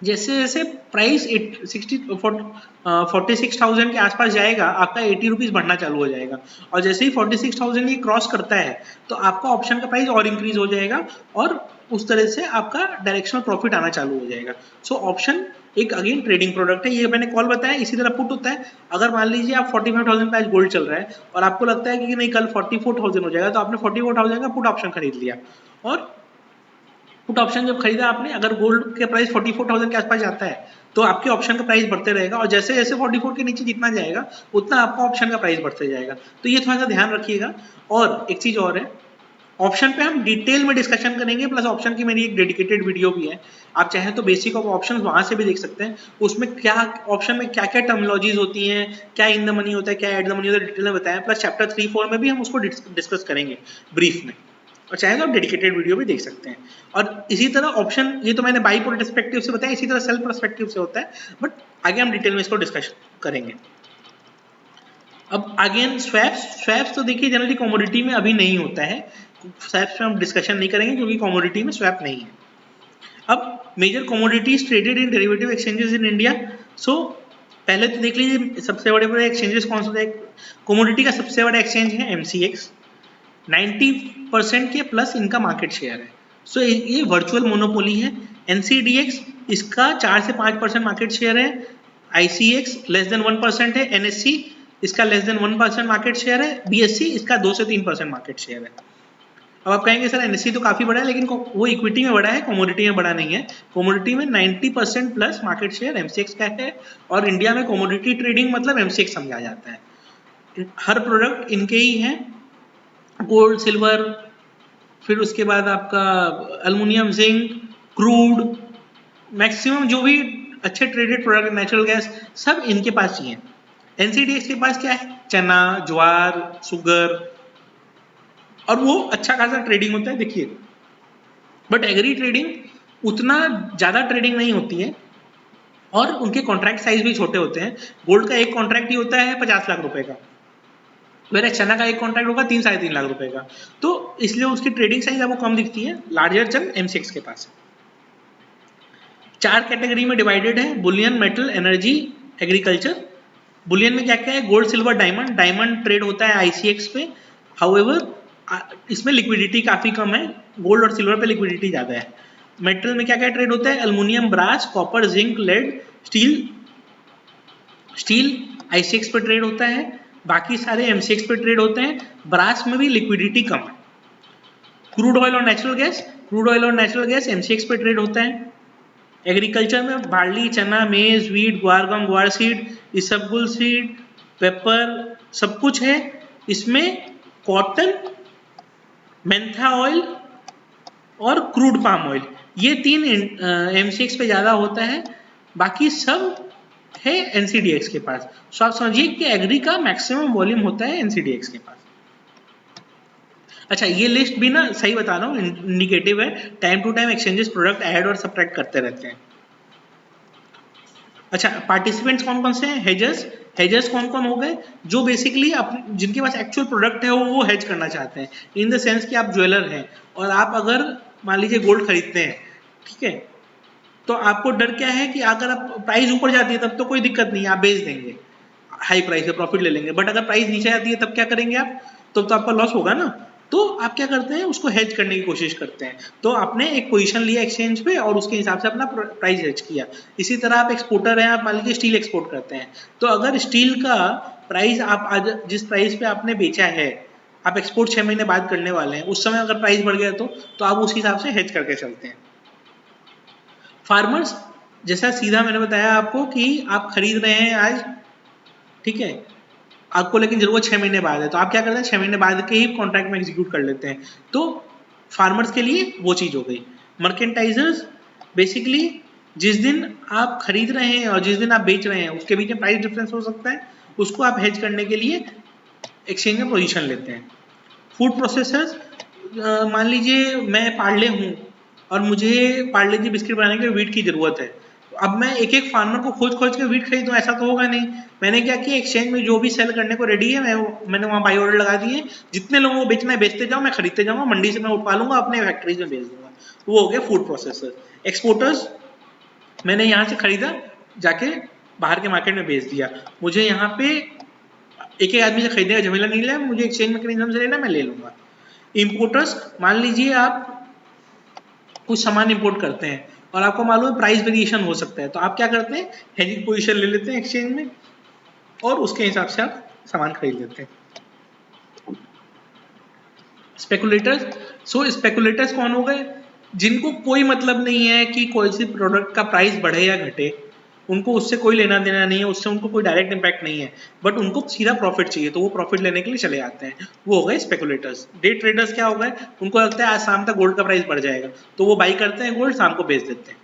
जैसे जैसे प्राइस 46,000 के आसपास जाएगा आपका 80 रुपीज़ बढ़ना चालू हो जाएगा, और जैसे ही 46,000 ये क्रॉस करता है तो आपका ऑप्शन का प्राइस और इंक्रीज हो जाएगा और उस तरह से आपका डायरेक्शनल प्रॉफिट आना चालू हो जाएगा। सो ऑप्शन एक अगेन ट्रेडिंग प्रोडक्ट है, ये मैंने कॉल बताया। इसी तरह पुट होता है, अगर मान लीजिए आप 45,000 पे आज गोल्ड चल रहा है और आपको लगता है कि नहीं कल 44,000 हो जाएगा, तो आपने 44,000 का पुट ऑप्शन खरीद लिया, और पुट ऑप्शन जब खरीदा आपने, अगर गोल्ड के प्राइस 44,000 के आसपास जाता है तो आपके ऑप्शन का प्राइस बढ़ते रहेगा, और जैसे जैसे 44 के नीचे जितना जाएगा उतना आपका ऑप्शन का प्राइस बढ़ते जाएगा। तो ये थोड़ा सा ध्यान रखिएगा। और एक चीज और है, ऑप्शन पे हम डिटेल में डिस्कशन करेंगे, प्लस ऑप्शन की मेरी एक डेडिकेटेड वीडियो भी है, आप चाहें तो बेसिक ऑफ ऑप्शन वहां से भी देख सकते हैं। उसमें क्या ऑप्शन में क्या क्या टर्मिनोलॉजीज होती हैं, क्या इन द मनी होता है, क्या एट द मनी होता है, डिटेल में बताया। प्लस चैप्टर 3-4 में भी हम उसको डिस्कस करेंगे ब्रीफ में, और चाहे तो आप डेडिकेटेड वीडियो भी देख सकते हैं। और इसी तरह ऑप्शन, ये तो मैंने बाई पर्सपेक्टिव से बताया, इसी तरह सेल्फ पर्सपेक्टिव से होता है, बट आगे हम डिटेल में इसको डिस्कस करेंगे। अब अगेन स्वैप्स तो देखिए जनरली कमोडिटी में अभी नहीं होता है, स्वैप्स में हम डिस्कशन नहीं करेंगे क्योंकि कमोडिटी में स्वैप नहीं है। अब major commodities traded in derivative exchanges in India. So पहले तो देख लीजिए सबसे बड़े बड़े एक्सचेंजेस कौन से हैं। कमोडिटी का सबसे बड़ा एक्सचेंज है MCX, 90% के प्लस इनका मार्केट शेयर है। सो ये वर्चुअल मोनोपोली है। NCDX इसका 4 से 5% मार्केट शेयर है, ICX लेस देन 1% है, NSE इसका लेस देन 1% मार्केट शेयर है, BSE इसका 2 से 3% मार्केट शेयर है। अब आप कहेंगे सर NSE तो काफी बड़ा है, लेकिन वो इक्विटी में बड़ा है, कमोडिटी में बड़ा नहीं है। कमोडिटी में 90% प्लस मार्केट शेयर MCX का है, और इंडिया में कमोडिटी ट्रेडिंग मतलब MCX समझा जाता है। हर प्रोडक्ट इनके ही है, गोल्ड, सिल्वर, फिर उसके बाद आपका एल्युमिनियम, जिंक, क्रूड, मैक्सिमम जो भी अच्छे ट्रेडेड प्रोडक्ट, नेचुरल गैस, सब इनके पास ही है। NCDX के पास क्या है, चना, ज्वार, शुगर, और वो अच्छा खासा ट्रेडिंग होता है देखिए। बट एग्री ट्रेडिंग उतना ज्यादा ट्रेडिंग नहीं होती है, और उनके कॉन्ट्रैक्ट साइज भी छोटे होते हैं। गोल्ड का एक कॉन्ट्रैक्ट ही होता है 50 लाख रुपए का, मेरा चना का एक कॉन्ट्रैक्ट होगा 3-3.5 लाख रुपए का, तो इसलिए उसकी ट्रेडिंग साइज आपको कम दिखती है। लार्जर चंक MCX के पास है। 4 कैटेगरी में डिवाइडेड है, Boolean, metal, energy, agriculture. Boolean में क्या क्या है, gold, silver, diamond. Diamond trade होता है ICX पे, हाउएवर इसमें लिक्विडिटी काफी कम है, गोल्ड और सिल्वर पे लिक्विडिटी ज्यादा है। मेटल में क्या क्या ट्रेड होता है, aluminium, brass, copper, zinc, lead, steel ICX पे ट्रेड होता है, बाकी सारे MCX पे ट्रेड होते हैं। ब्रास में भी लिक्विडिटी कम है। क्रूड ऑयल और नेचुरल गैस MCX पे ट्रेड होता है। एग्रीकल्चर में बार्ली, चना, मेज, वीट, ग्वार गम, ग्वार सीड, इसबगुल सीड, पेपर, सब कुछ है। इसमें कॉटन, मेंथा ऑयल और क्रूड पाम ऑयल, ये 3 MCX पे ज्यादा होता है, बाकी सब है NCDX के पास। सो आप समझिए कि एग्री का मैक्सिमम वॉल्यूम होता है NCDX के पास। अच्छा, ये लिस्ट भी ना सही बता रहा हूँ, इंडिकेटिव है, time to time exchanges product add और सब्ट्रैक्ट करते रहते हैं। अच्छा, पार्टिसिपेंट्स कौन कौन से हैं, हेजर्स कौन कौन हो गए, जो बेसिकली जिनके पास एक्चुअल प्रोडक्ट है वो हेज करना चाहते हैं, इन द सेंस कि आप ज्वेलर हैं और आप अगर मान लीजिए गोल्ड खरीदते हैं, ठीक है, तो आपको डर क्या है कि अगर आप प्राइस ऊपर जाती है तब तो कोई दिक्कत नहीं है, आप बेच देंगे हाई प्राइस पे, प्रॉफिट ले लेंगे। बट अगर प्राइस नीचे आती है तब क्या करेंगे आप, तो आपका लॉस होगा ना। तो आप क्या करते हैं, उसको हेज करने की कोशिश करते हैं। तो आपने एक पोजीशन लिया एक्सचेंज पे और उसके हिसाब से अपना प्राइस हेज किया। इसी तरह आप एक्सपोर्टर हैं, आप मान लीजिए स्टील एक्सपोर्ट करते हैं, तो अगर स्टील का प्राइस आप आज जिस प्राइस पे आपने बेचा है, आप एक्सपोर्ट 6 महीने बाद करने वाले हैं, उस समय अगर प्राइस बढ़ गया तो आप उस हिसाब से हेज करके चलते हैं। फार्मर्स, जैसा सीधा मैंने बताया आपको कि आप खरीद रहे हैं आज, ठीक है, आपको लेकिन जरूरत 6 महीने बाद है, तो आप क्या करते हैं 6 महीने बाद के ही कॉन्ट्रैक्ट में एग्जीक्यूट कर लेते हैं। तो फार्मर्स के लिए वो चीज हो गई। मर्केंटाइजर्स बेसिकली जिस दिन आप खरीद रहे हैं और जिस दिन आप बेच रहे हैं उसके बीच में प्राइस डिफरेंस हो सकता है, उसको आप हेज करने के लिए एक्सचेंज में पोजीशन लेते हैं। फूड प्रोसेसर्स, मान लीजिए मैं पार्ले हूँ और मुझे पार्ले जी बिस्किट बनाने के लिए व्हीट की जरूरत है, तो अब मैं एक एक फार्मर को खोज खोज के व्हीट खरीदूँ, ऐसा तो होगा नहीं। मैंने क्या किया, एक्सचेंज में जो भी सेल करने को रेडी है मैंने वहाँ बाई ऑर्डर लगा दिए, जितने लोगों को बेचना है बेचते जाओ, मैं खरीदते जाऊँगा, मंडी से मैं उठवा लूंगा, अपने फैक्ट्रीज में बेच दूंगा। वो हो गया फूड प्रोसेसर। एक्सपोर्टर्स, मैंने यहाँ से खरीदा, जाके बाहर के मार्केट में बेच दिया, मुझे यहाँ पे एक एक आदमी से खरीदने का झमेला नहीं लिया, मुझे एक्सचेंज मैकेनिज्म से लेना, मैं ले लूंगा। इंपोर्टर्स, मान लीजिए आप कुछ सामान इंपोर्ट करते हैं और आपको मालूम है प्राइस वेरिएशन हो सकता है, तो आप क्या करते हैं, हेजिंग पोजीशन ले लेते हैं एक्सचेंज में और उसके हिसाब से आप सामान खरीद लेते हैं। स्पेकुलेटर्स, सो स्पेकुलेटर्स कौन हो गए, जिनको कोई मतलब नहीं है कि कोई सी प्रोडक्ट का प्राइस बढ़े या घटे, उनको उससे कोई लेना देना नहीं है, उससे उनको कोई डायरेक्ट इम्पैक्ट नहीं है, बट उनको सीधा प्रॉफिट चाहिए, तो वो प्रॉफिट लेने के लिए चले आते हैं, वो हो गए स्पेकुलेटर्स। डे ट्रेडर्स क्या हो गए, उनको लगता है आज शाम तक गोल्ड का प्राइस बढ़ जाएगा, तो वो बाई करते हैं गोल्ड, शाम को बेच देते हैं।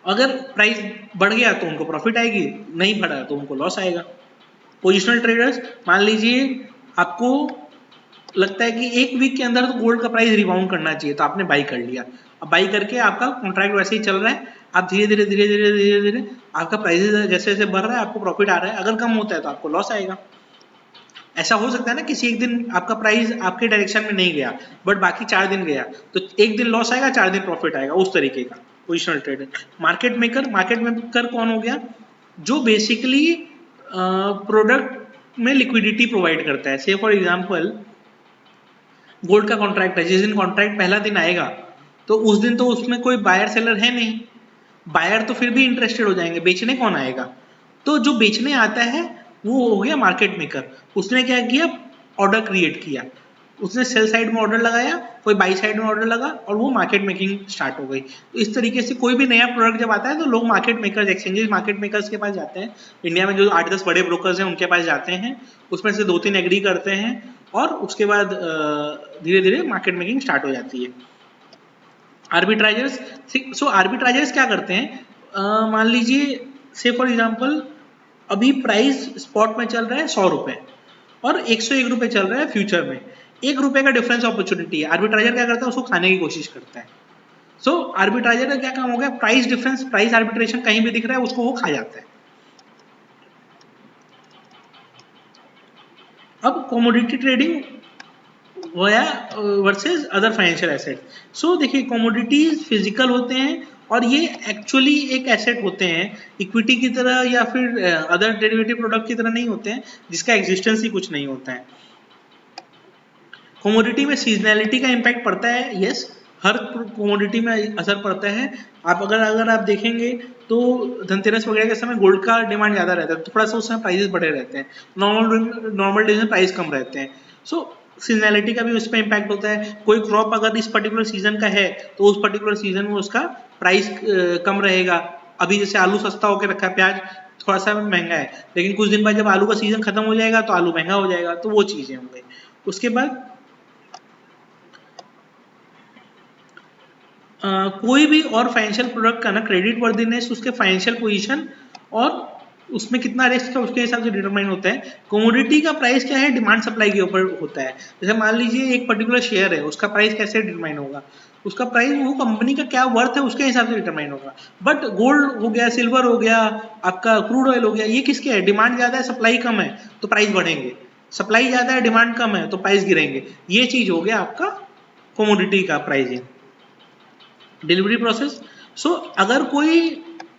अगर प्राइस बढ़ गया तो उनको प्रॉफिट आएगी, नहीं बढ़ा तो उनको लॉस आएगा। पोजिशनल ट्रेडर्स, मान लीजिए आपको लगता है कि एक वीक के अंदर तो गोल्ड का प्राइस रिबाउंड करना चाहिए, तो आपने बाई कर लिया, अब बाई करके आपका कॉन्ट्रैक्ट वैसे ही चल रहा है, आप धीरे धीरे धीरे धीरे धीरे धीरे आपका प्राइस जैसे जैसे बढ़ रहा है आपको प्रॉफिट आ रहा है, अगर कम होता है तो आपको लॉस आएगा। ऐसा हो सकता है ना, किसी एक दिन आपका प्राइस आपके डायरेक्शन में नहीं गया बट बाकी 4 दिन गया, तो एक दिन लॉस आएगा, 4 दिन प्रॉफिट आएगा, उस तरीके का positional trader. Market maker, market maker कौन हो गया, जो बेसिकली प्रोडक्ट में लिक्विडिटी प्रोवाइड करता है। से फॉर एग्जाम्पल गोल्ड का कॉन्ट्रैक्ट है, जिस दिन कॉन्ट्रैक्ट पहला दिन आएगा तो उस दिन तो उसमें कोई बायर सेलर है नहीं, बायर तो फिर भी इंटरेस्टेड हो जाएंगे, बेचने कौन आएगा, तो जो बेचने आता है वो हो गया मार्केट मेकर। उसने क्या किया, ऑर्डर क्रिएट किया, उसने सेल साइड में ऑर्डर लगाया, कोई बाई साइड में ऑर्डर लगा और वो मार्केट मेकिंग स्टार्ट हो गई। तो इस तरीके से कोई भी नया प्रोडक्ट जब आता है तो लोग market makers, exchanges market makers के पास जाते हैं, इंडिया में जो 8-10 बड़े ब्रोकर्स हैं उनके पास जाते हैं, उसमें से 2-3 एग्री करते हैं और उसके बाद धीरे धीरे मार्केट मेकिंग स्टार्ट हो जाती है। आर्बिट्राइजर्स, सो आर्बिट्राइजर्स क्या करते हैं, मान लीजिए से फॉर एग्जांपल अभी प्राइस स्पॉट में चल रहा है 100 रुपए और 101 रुपए चल रहा है फ्यूचर में, 1 रुपए का डिफरेंस अपॉर्चुनिटी है, आर्बिट्राइजर क्या करता है, उसको खाने की कोशिश करता है। सो आर्बिट्राइजर का क्या काम हो गया, प्राइस डिफरेंस, प्राइस आर्बिट्रेशन कहीं भी दिख रहा है उसको वो खा जाता है। अब commodity trading versus other financial asset. So देखिए कमोडिटीज फिजिकल होते हैं और ये एक्चुअली एक एसेट होते हैं, इक्विटी की तरह या फिर अदर डेरिवेटिव प्रोडक्ट की तरह नहीं होते हैं जिसका एग्जिस्टेंस ही कुछ नहीं होता है। कमोडिटी में सीजनैलिटी का इम्पैक्ट पड़ता है, यस, हर कमोडिटी में असर पड़ता है। आप अगर आप देखेंगे तो धनतेरस वगैरह के समय गोल्ड का डिमांड ज़्यादा रहता है, तो थोड़ा सा उस समय प्राइसेस बढ़े रहते हैं, नॉर्मल डेज में प्राइस कम रहते हैं। सो सीजनैलिटी का भी उस पर इम्पैक्ट होता है, कोई क्रॉप अगर इस पर्टिकुलर सीजन का है तो उस पर्टिकुलर सीजन में उसका प्राइस कम रहेगा। अभी जैसे आलू सस्ता होकर रखा है, प्याज थोड़ा सा महंगा है, लेकिन कुछ दिन बाद जब आलू का सीजन खत्म हो जाएगा तो आलू महंगा हो जाएगा, तो वो चीज़ें हो गई। उसके बाद कोई भी और फाइनेंशियल प्रोडक्ट का ना क्रेडिट वर्दीनेस उसके फाइनेंशियल पोजीशन और उसमें कितना रिस्क है उसके हिसाब से डिटरमाइन होता है। कमोडिटी का प्राइस क्या है, डिमांड सप्लाई के ऊपर होता है। जैसे मान लीजिए एक पर्टिकुलर शेयर है, उसका प्राइस कैसे डिटरमाइन होगा, उसका प्राइस वो कंपनी का क्या वर्थ है उसके हिसाब से डिटरमाइन होगा। बट गोल्ड हो गया, सिल्वर हो गया, आपका क्रूड ऑयल हो गया, ये किसके है, डिमांड ज्यादा है सप्लाई कम है तो प्राइस बढ़ेंगे, सप्लाई ज्यादा है डिमांड कम है तो प्राइस गिरेंगे। ये चीज हो गया आपका कमोडिटी का प्राइसिंग। डिलीवरी प्रोसेस, सो अगर कोई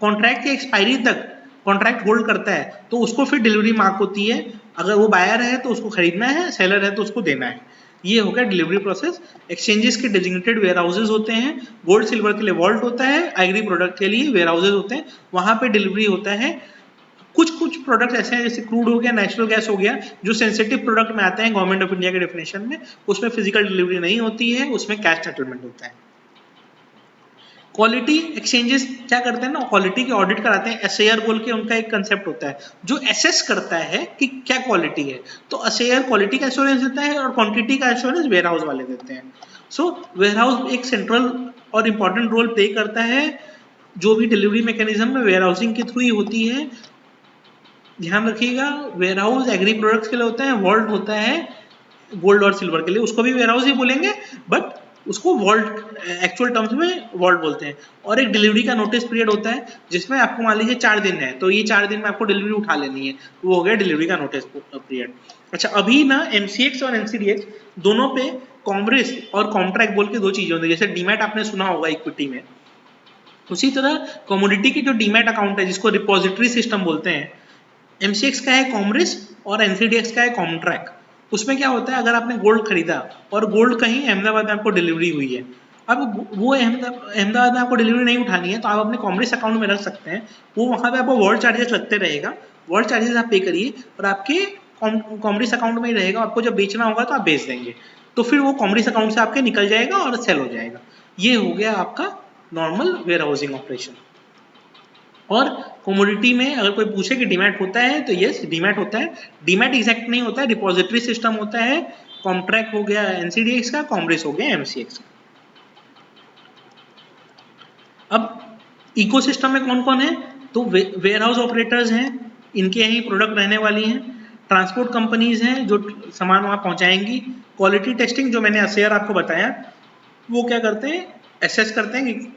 कॉन्ट्रैक्ट की एक्सपायरी तक कॉन्ट्रैक्ट होल्ड करता है तो उसको फिर डिलीवरी मार्क होती है, अगर वो बायर है तो उसको खरीदना है, सेलर है तो उसको देना है। ये हो गया डिलीवरी प्रोसेस। एक्सचेंजेस के डेजिग्नेटेड वेयर हाउसेज होते हैं, गोल्ड सिल्वर के लिए वॉल्ट होता है, एग्री प्रोडक्ट के लिए वेयर हाउसेज होते हैं, वहां पे डिलीवरी होता है। कुछ कुछ प्रोडक्ट ऐसे हैं जैसे क्रूड हो गया, नेचुरल गैस हो गया, जो सेंसिटिव प्रोडक्ट में आते हैं गवर्नमेंट ऑफ इंडिया के डेफिनेशन में, उसमें फिजिकल डिलीवरी नहीं होती है, उसमें कैश सेटलमेंट होता है। क्वालिटी एक्सचेंजेस क्या करते हैं ना, क्वालिटी के ऑडिट कराते हैं, एसएआर बोल के उनका एक कंसेप्ट होता है जो एसेस करता है कि क्या क्वालिटी है। तो एसएआर क्वालिटी का एश्योरेंस देता है और क्वांटिटी का एश्योरेंस वेयर हाउस वाले देते हैं। सो वेयर हाउस एक सेंट्रल और इंपॉर्टेंट रोल प्ले करता है जो भी डिलीवरी मैकेनिज्म में वेयर हाउसिंग के थ्रू ही होती है। ध्यान रखिएगा, वेयर हाउस एग्री प्रोडक्ट्स के लिए होता है, वॉल्ट होता है गोल्ड और सिल्वर के लिए, उसको भी वेयर हाउस ही बोलेंगे बट उसको वॉल्ट एक्चुअल टर्म्स में वॉल्ट बोलते हैं। और एक डिलीवरी का नोटिस पीरियड होता है जिसमें आपको मान लीजिए 4 दिन है, तो ये 4 दिन में आपको डिलीवरी उठा लेनी है, वो हो गया डिलीवरी का नोटिस पीरियड। अच्छा, अभी ना एमसीएक्स और एनसीडीएक्स दोनों पे कॉमरिस्क और कॉन्ट्रैक्ट बोल के दो चीजें होती है। जैसे डीमैट आपने सुना होगा इक्विटी में, उसी तरह कमोडिटी की जो डीमैट अकाउंट है जिसको रिपोजिटरी सिस्टम बोलते हैं, एमसीएक्स का है कॉमरिस्क और एनसीडीएक्स का है कॉन्ट्रैक्ट। उसमें क्या होता है, अगर आपने गोल्ड खरीदा और गोल्ड कहीं अहमदाबाद में आपको डिलीवरी हुई है, अब वो अहमदाबाद में आपको डिलीवरी नहीं उठानी है तो आप अपने कॉमरिस्क अकाउंट में रख सकते हैं, वो वहां पे आपको वॉल्ट चार्जेस लगते रहेगा, वॉल्ट चार्जेस आप पे करिए और आपके कॉमरिस्क अकाउंट में ही रहेगा, आपको जब बेचना होगा तो आप बेच देंगे, तो फिर वो कॉमरिस्क अकाउंट से आपके निकल जाएगा और सेल हो जाएगा। ये हो गया आपका नॉर्मल वेयर हाउसिंग ऑपरेशन। और कमोडिटी में अगर कोई पूछे कि डीमैट होता है तो यस डीमैट होता है, डीमैट एग्जैक्ट नहीं होता है, डिपॉजिटरी सिस्टम होता है, कॉन्ट्रैक्ट हो गया एनसीडीएक्स का, कॉमरिस्क हो गया एमसीएक्स का। अब इकोसिस्टम में कौन कौन है, तो वेयर हाउस ऑपरेटर्स हैं, इनके यहीं प्रोडक्ट रहने वाली हैं, ट्रांसपोर्ट कंपनीज हैं जो सामान वहां पहुंचाएंगी, क्वालिटी टेस्टिंग जो मैंने असेयर आपको बताया, वो क्या करते हैं, एसेस करते हैं कि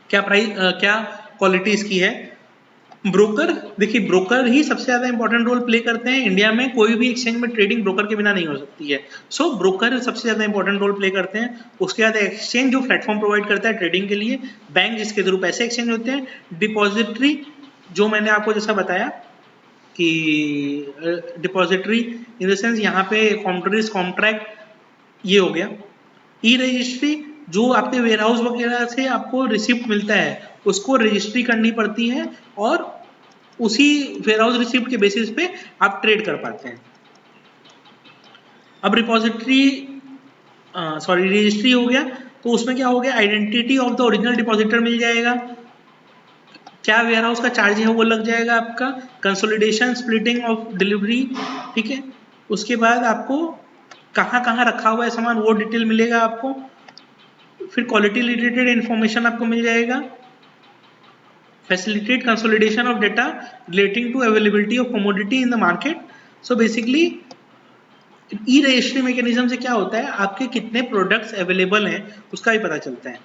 क्या प्राइस क्या क्वालिटी इसकी है। ब्रोकर, देखिए ब्रोकर ही सबसे ज्यादा इंपॉर्टेंट रोल प्ले करते हैं इंडिया में, कोई भी एक्सचेंज में ट्रेडिंग ब्रोकर के बिना नहीं हो सकती है, सो ब्रोकर सबसे ज्यादा इंपॉर्टेंट रोल प्ले करते हैं। उसके बाद एक्सचेंज जो प्लेटफॉर्म प्रोवाइड करता है ट्रेडिंग के लिए, बैंक जिसके थ्रू पैसे एक्सचेंज होते हैं, डिपॉजिटरी जो मैंने आपको जैसा बताया कि डिपॉजिटरी इन द सेंस यहाँ पे कॉन्ट्रैक्ट ये हो गया। ई रजिस्ट्री जो आपके वेयर हाउस वगैरह से आपको रिसिप्ट मिलता है उसको रजिस्ट्री करनी पड़ती है और उसी वेयर हाउस रिसिप्ट के बेसिस पे आप ट्रेड कर पाते हैं। अब रिपोजिटरी सॉरी रजिस्ट्री हो गया तो उसमें क्या हो गया, identity of the original depositor मिल जाएगा, क्या वेयर हाउस का चार्ज है वो लग जाएगा आपका, कंसोलिडेशन स्प्लिटिंग ऑफ डिलीवरी, ठीक है। उसके बाद आपको कहाँ कहाँ रखा हुआ है सामान वो डिटेल मिलेगा आपको, फिर क्वालिटी रिलेटेड इंफॉर्मेशन आपको मिल जाएगा, facilitate consolidation of data relating to availability of commodity in the market। so basically e registry mechanism से क्या होता है, आपके कितने प्रोडक्ट्स अवेलेबल हैं उसका भी पता चलता है।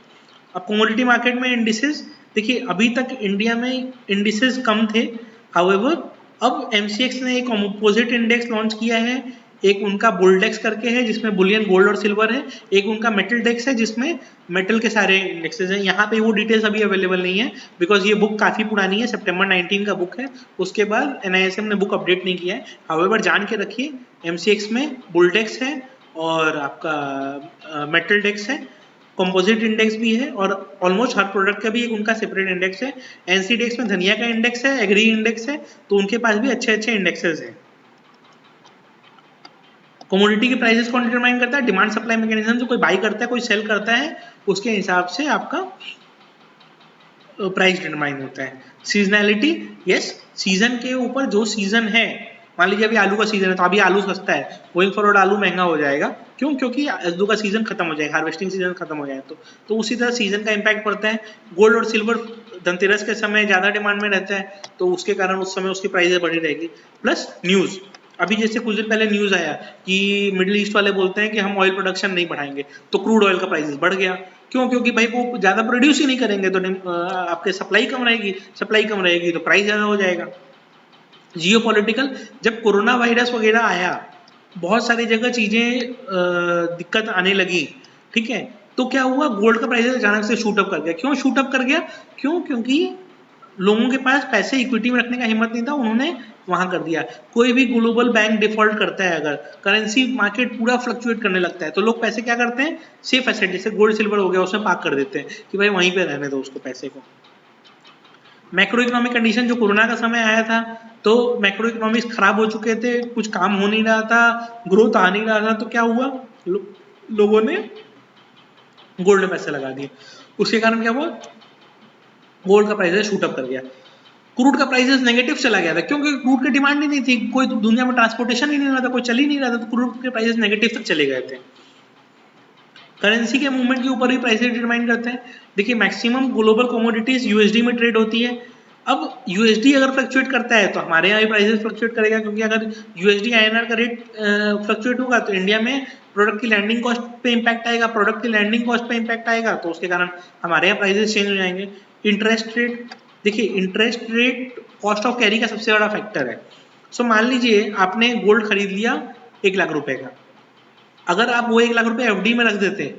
अब कमोडिटी मार्केट में इंडिसेस, देखिए अभी तक इंडिया में इंडिसेस कम थे, हाउएवर अब एमसीएक्स ने एक कंपोजिट इंडेक्स लॉन्च किया है, एक उनका बुलडेक्स करके है जिसमें बुलियन गोल्ड और सिल्वर है, एक उनका मेटल डेक्स है जिसमें मेटल के सारे इंडेक्सेस हैं। यहाँ पे वो डिटेल्स अभी अवेलेबल नहीं है बिकॉज ये बुक काफी पुरानी है, सितंबर 19 का बुक है, उसके बाद एनआईएसएम ने बुक अपडेट नहीं किया है। हाउएवर जान के रखिए एमसीएक्स में बुलडेक्स है और आपका मेटल डेक्स है, कंपोजिट इंडेक्स भी है और ऑलमोस्ट हर प्रोडक्ट का भी एक उनका सेपरेट इंडेक्स है। एनसीडीएक्स में धनिया का इंडेक्स है, एग्री इंडेक्स है, तो उनके पास भी अच्छे अच्छे इंडेक्सेस हैं। कमोडिटी के प्राइसेस कौन डिटरमाइन करता है, डिमांड सप्लाई मैकेनिज्म, जो कोई बाई करता है कोई सेल करता है उसके हिसाब से आपका प्राइस डिटरमाइन होता है। सीजनैलिटी, यस सीजन के ऊपर जो सीजन है, मान लीजिए अभी आलू का सीजन है तो अभी आलू सस्ता है, गोइंग फॉरवर्ड आलू महंगा हो जाएगा, क्यों, क्योंकि आलू का सीजन खत्म हो जाएगा, हार्वेस्टिंग सीजन खत्म हो जाए तो उसी तरह सीजन का इम्पैक्ट पड़ता है। गोल्ड और सिल्वर धनतेरस के समय ज्यादा डिमांड में रहता है तो उसके कारण उस समय उसकी प्राइसेस बढ़ी रहेगी। प्लस न्यूज, अभी जैसे कुछ दिन पहले न्यूज आया कि मिडिल ईस्ट वाले बोलते हैं कि हम ऑयल प्रोडक्शन नहीं बढ़ाएंगे, तो क्रूड ऑयल का प्राइसेस बढ़ गया, क्यों, क्योंकि भाई वो ज्यादा प्रोड्यूस ही नहीं करेंगे तो आपके सप्लाई कम रहेगी तो प्राइस ज्यादा हो जाएगा। जियोपॉलिटिकल, जब कोरोना वायरस वगैरह आया बहुत सारी जगह चीजें दिक्कत आने लगी, ठीक है, तो क्या हुआ, गोल्ड का प्राइस अचानक से शूट अप कर गया। क्यों शूट अप कर गया, क्यों, क्योंकि लोगों के पास पैसे इक्विटी में रखने का हिम्मत नहीं था, उन्होंने वहां कर दिया। कोई भी ग्लोबल बैंक डिफॉल्ट करता है, अगर करेंसी मार्केट पूरा फ्लक्चुएट करने लगता है तो लोग पैसे क्या करते हैं, सेफ एसेट जैसे गोल्ड सिल्वर हो गया उसमें पार्क कर देते हैं कि भाई वहीं पे रहने दो उसको पैसे को। मैक्रो इकोनॉमिक कंडीशन, जो कोरोना का समय आया था तो मैक्रो इकोनॉमिक्स खराब हो चुके थे, कुछ काम हो नहीं रहा था, ग्रोथ आ नहीं रहा था, तो क्या हुआ, लोगों ने गोल्ड में पैसे लगा दिए, उसके कारण क्या हुआ, गोल्ड का प्राइस शूट अप कर गया। क्रूड का प्राइसेस नेगेटिव चला गया था क्योंकि क्रूड की डिमांड ही नहीं थी, कोई दुनिया में ट्रांसपोर्टेशन ही नहीं रहा था, कोई चल ही नहीं रहा था, तो क्रूड के प्राइसेस नेगेटिव तक चले गए थे। करेंसी के मूवमेंट के ऊपर भी प्राइसेस डिटरमाइन करते हैं। देखिए मैक्सिमम ग्लोबल कमोडिटीज यूएसडी में ट्रेड होती है। अब यूएसडी अगर फ्लक्चुएट करता है तो हमारे यहाँ भी प्राइसेस फ्लक्चुएट करेगा, क्योंकि अगर यूएसडी आईएनआर का रेट फ्लक्चुएट होगा तो इंडिया में प्रोडक्ट की लैंडिंग कॉस्ट पे इंपैक्ट आएगा, प्रोडक्ट की लैंडिंग कॉस्ट पे इंपैक्ट आएगा तो उसके कारण हमारे यहाँ प्राइसेस चेंज हो जाएंगे। इंटरेस्ट रेट, देखिए interest rate cost of carry का सबसे बड़ा फैक्टर है। सो मान लीजिए आपने गोल्ड खरीद लिया 1,00,000 का, अगर आप वो 1,00,000 रुपए एफडी में रख देते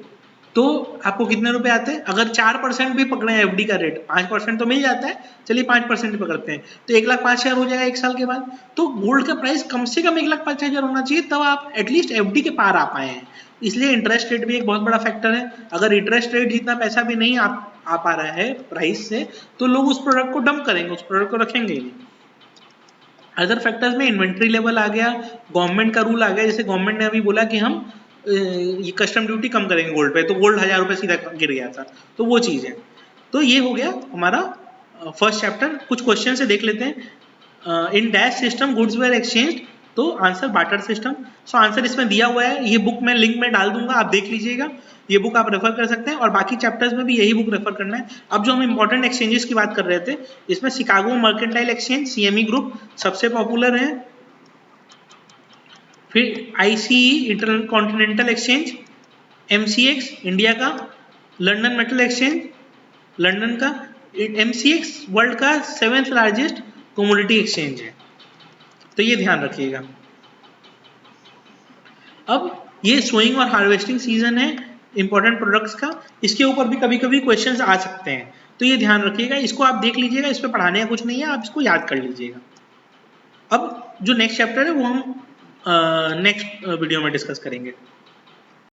तो आपको कितने रुपए आते हैं? अगर 4% भी पकड़े हैं एफडी का रेट, 5% तो मिल जाता है, चलिए 5% पकड़ते हैं तो 1,05,000 हो जाएगा 1 साल के बाद। तो गोल्ड का प्राइस कम से कम 1,05,000 होना चाहिए, तब आप एटलीस्ट एफडी के पार आ पाए हैं। इसलिए इंटरेस्ट रेट भी एक बहुत बड़ा फैक्टर है। अगर इंटरेस्ट रेट जितना पैसा भी नहीं आ पा रहा है प्राइस से, तो लोग उस प्रोडक्ट को डंप करेंगे, उस प्रोडक्ट को रखेंगे ही नहीं। अदर फैक्टर्स में इन्वेंट्री लेवल आ गया, गवर्नमेंट का रूल आ गया, जैसे गवर्नमेंट ने अभी बोला कि हम ये कस्टम ड्यूटी कम करेंगे गोल्ड पे, तो गोल्ड 1,000 रुपए सीधा गिर गया था, तो वो चीज़ है। तो ये हो गया हमारा फर्स्ट चैप्टर। कुछ क्वेश्चन से देख लेते हैं। In dash system goods were exchange, तो answer barter system. So answer इसमें दिया हुआ है, ये बुक मैं लिंक में डाल दूंगा, आप देख लीजिएगा, ये बुक आप रेफर कर सकते हैं और बाकी चैप्टर्स में भी यही बुक रेफर करना है। अब जो हम इंपॉर्टेंट एक्सचेंजेस की बात कर रहे थे, इसमें Chicago Mercantile exchange CME group सबसे पॉपुलर है, फिर ICE inter continental exchange, MCX India का, लंदन मेटल एक्सचेंज लंदन का, एमसीएक्स वर्ल्ड का 7th लार्जेस्ट कमोडिटी एक्सचेंज है, तो ये ध्यान रखिएगा। अब ये सोइंग और हार्वेस्टिंग सीजन है इंपॉर्टेंट प्रोडक्ट्स का, इसके ऊपर भी कभी कभी क्वेश्चंस आ सकते हैं, तो ये ध्यान रखिएगा। इसको आप देख लीजिएगा, इस पर पढ़ाने का कुछ नहीं है, आप इसको याद कर लीजिएगा। अब जो नेक्स्ट चैप्टर है वो हम नेक्स्ट वीडियो में डिस्कस करेंगे।